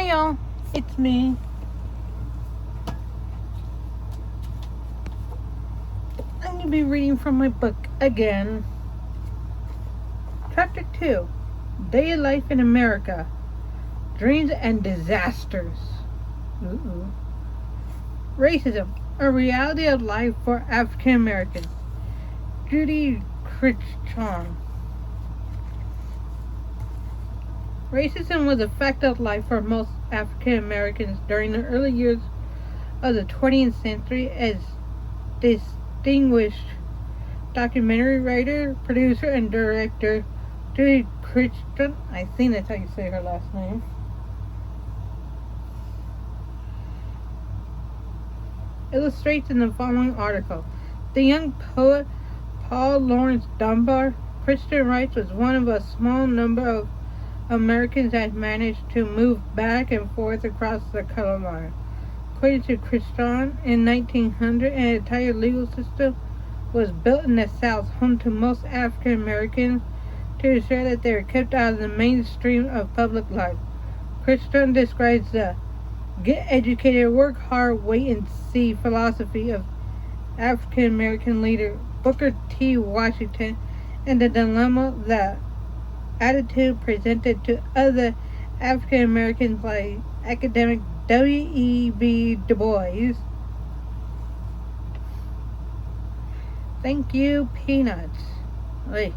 Hey y'all, it's me. I'm going to be reading from my book again. Chapter 2, Day of Life in America, Dreams and Disasters. Racism, a reality of life for African Americans. Judy Critchton. Racism was a fact of life for most African Americans during the early years of the 20th century, as distinguished documentary writer, producer, and director Judy Critchton, I think that's how you say her last name, illustrates in the following article. The young poet Paul Laurence Dunbar, Critchton writes, was one of a small number of Americans that managed to move back and forth across the color line. According to Critchton, in 1900, an entire legal system was built in the South, home to most African Americans, to ensure that they were kept out of the mainstream of public life. Critchton describes the get educated, work hard, wait and see philosophy of African American leader Booker T. Washington and the dilemma that attitude presented to other African Americans like academic W.E.B. Du Bois. Thank you, Peanuts. Wait.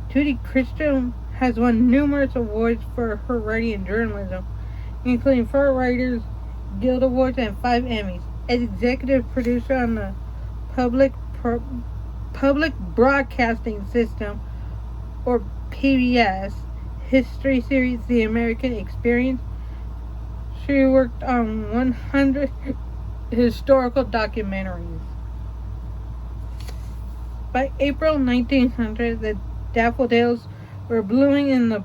Judy Critchton has won numerous awards for her writing and journalism, including 4 Writers Guild Awards and 5 Emmys. As executive producer on the Public Broadcasting System, or PBS, history series The American Experience, she worked on 100 historical documentaries. By April 1900, the daffodils were blooming in the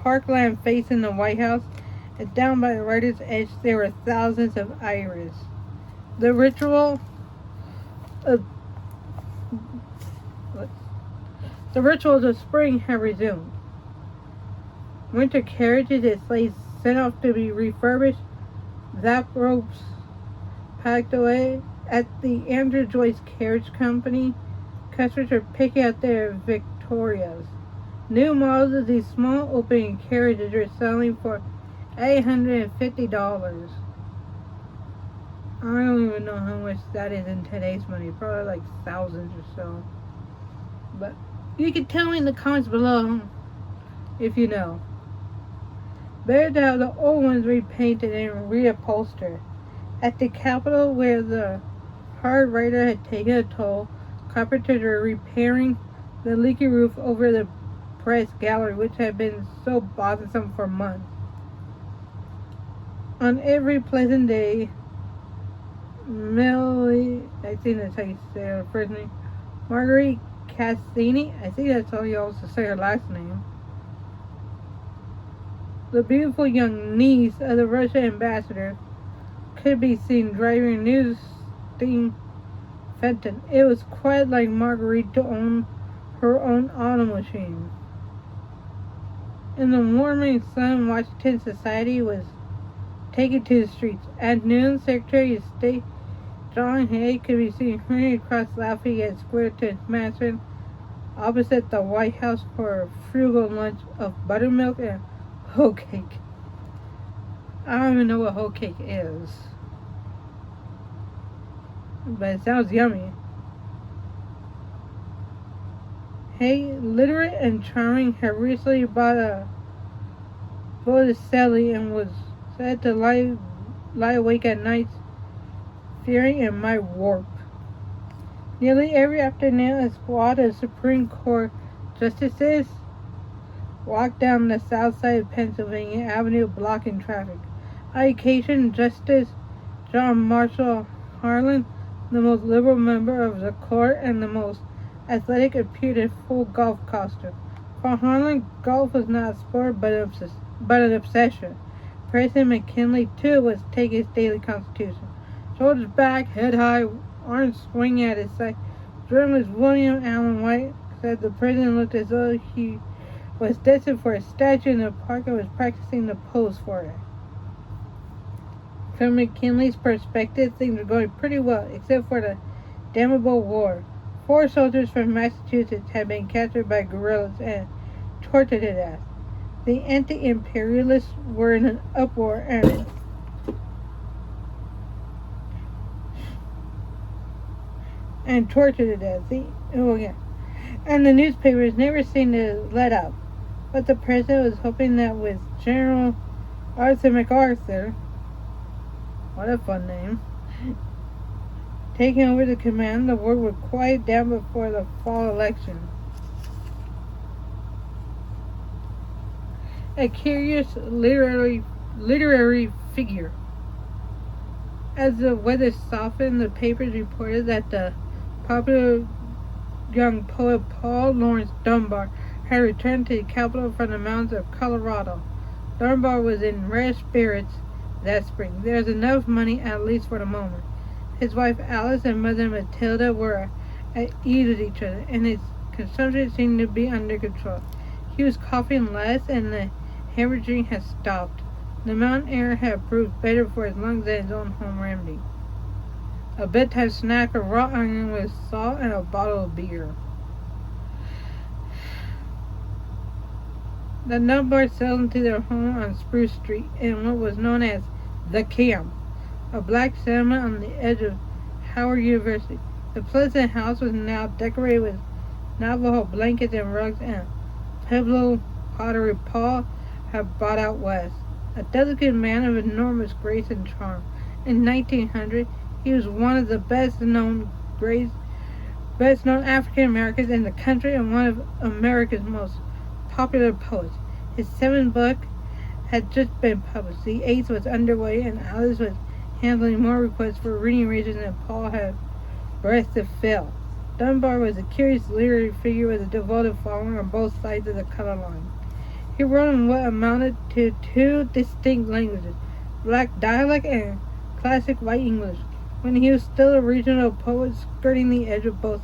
parkland facing the White House, and down by the writer's edge there were thousands of iris. The ritual of spring had resumed. Winter carriages and sleighs sent off to be refurbished, zap ropes packed away. At the Andrew Joyce Carriage Company, customers were picking out their Victorias. New models of these small open carriages were selling for $850. I don't even know how much that is in today's money. Probably like thousands or so. But you can tell me in the comments below if you know. Better to have the old ones repainted and reupholstered. At the Capitol, where the hard writer had taken a toll, carpenters were repairing the leaky roof over the press gallery, which had been so bothersome for months. On every pleasant day, Millie, I think that's how you say her first name, Marguerite Cassini, I think that's how you also say her last name, the beautiful young niece of the Russian ambassador, could be seen driving a new steam Fenton. It was quite like Marguerite to own her own auto machine. In the warming sun, Washington society was taken to the streets. At noon, Secretary of State John Hay could be seen hurrying across Lafayette Square to his mansion opposite the White House for a frugal lunch of buttermilk and hoe cake. I don't even know what hoe cake is, but it sounds yummy. Hay, literate and charming, had recently bought a Botticelli and was said to lie awake at nights fearing it might warp. Nearly every afternoon, a squad of Supreme Court justices walked down the south side of Pennsylvania Avenue blocking traffic. On occasion, Justice John Marshall Harlan, the most liberal member of the court and the most athletic, appeared in full golf costume. For Harlan, golf was not a sport but an obsession. President McKinley, too, was taking his daily constitution. Shoulders back, head high, arms swinging at his side. Journalist William Allen White said the president looked as though he was destined for a statue in the park and was practicing the pose for it. From McKinley's perspective, things were going pretty well, except for the damnable war. 4 soldiers from Massachusetts had been captured by guerrillas and tortured to death. The anti-imperialists were in an uproar and tortured to death. And the newspapers never seemed to let up. But the president was hoping that with General Arthur MacArthur, what a fun name, taking over the command, the war would quiet down before the fall election. A curious literary figure. As the weather softened, the papers reported that the popular young poet Paul Laurence Dunbar had returned to the capital from the mountains of Colorado. Dunbar was in rare spirits that spring. There was enough money, at least for the moment. His wife Alice and mother Matilda were at ease with each other, and his consumption seemed to be under control. He was coughing less, and the hemorrhaging had stopped. The mountain air had proved better for his lungs than his own home remedy. A bedtime snack of raw onion with salt and a bottle of beer. The Dunbars settled into their home on Spruce Street in what was known as the Camp, a black settlement on the edge of Howard University. The pleasant house was now decorated with Navajo blankets and rugs and Pueblo pottery Paul had brought out west. A delicate man of enormous grace and charm. In 1900, he was one of the best-known African Americans in the country and one of America's most popular poets. His 7th book had just been published. The 8th was underway, and Alice was handling more requests for reading regions than Paul had breath to fill. Dunbar was a curious literary figure with a devoted following on both sides of the color line. He wrote in what amounted to 2 distinct languages, black dialect and classic white English. When he was still a regional poet skirting the edge of both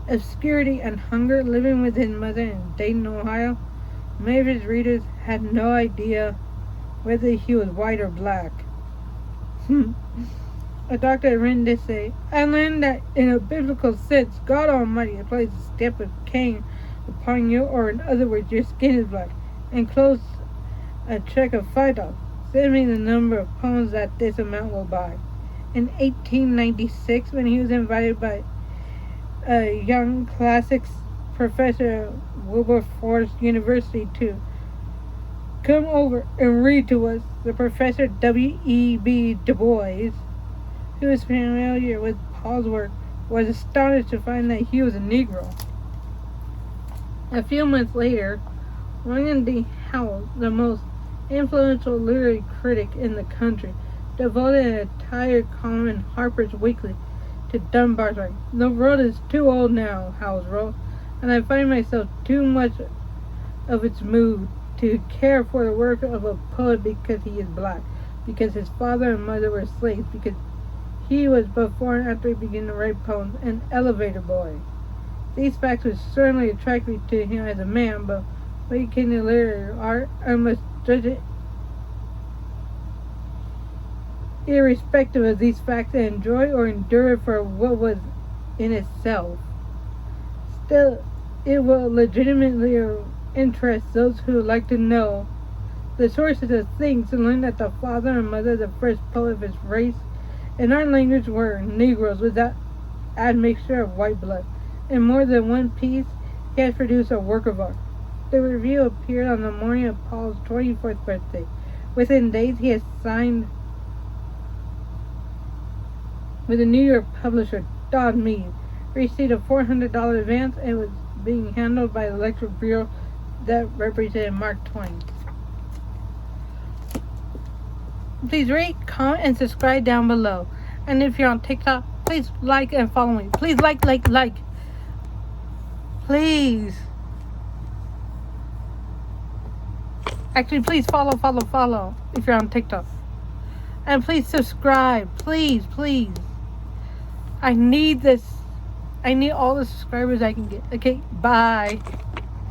obscurity and hunger, living with his mother in Dayton, Ohio, many of his readers had no idea whether he was white or black. A doctor had written to say, I learned that in a biblical sense, God Almighty has placed a stamp of Cain upon you, or in other words, your skin is black, and closed a check of $5. Send me the number of poems that this amount will buy. In 1896, when he was invited by a young classics professor at Wilberforce University to come over and read to us, the professor W.E.B. Du Bois, who was familiar with Paul's work, was astonished to find that he was a Negro. A few months later, William D. Howells, the most influential literary critic in the country, devoted an entire column in Harper's Weekly to Dunbar's writing. The world is too old now, Howells wrote, and I find myself too much of its mood to care for the work of a poet because he is black, because his father and mother were slaves, because he was before and after he began to write poems an elevator boy. These facts would certainly attract me to him as a man, but when it came to literary art, I must judge it irrespective of these facts and enjoy or endure it for what was in itself. Still, it will legitimately interest those who like to know the sources of things and learn that the father and mother of the first poet of his race in our language were Negroes without admixture of white blood. In more than one piece, he has produced a work of art. The review appeared on the morning of Paul's 24th birthday. Within days, he has signed with the New York publisher Dodd Mead, received a $400 advance, and was being handled by the lecture bureau that represented Mark Twain. Please rate, comment, and subscribe down below. And if you're on TikTok, please like and follow me. Please like. Please. Actually, please follow if you're on TikTok. And please subscribe. Please. I need this. I need all the subscribers I can get. Okay, bye.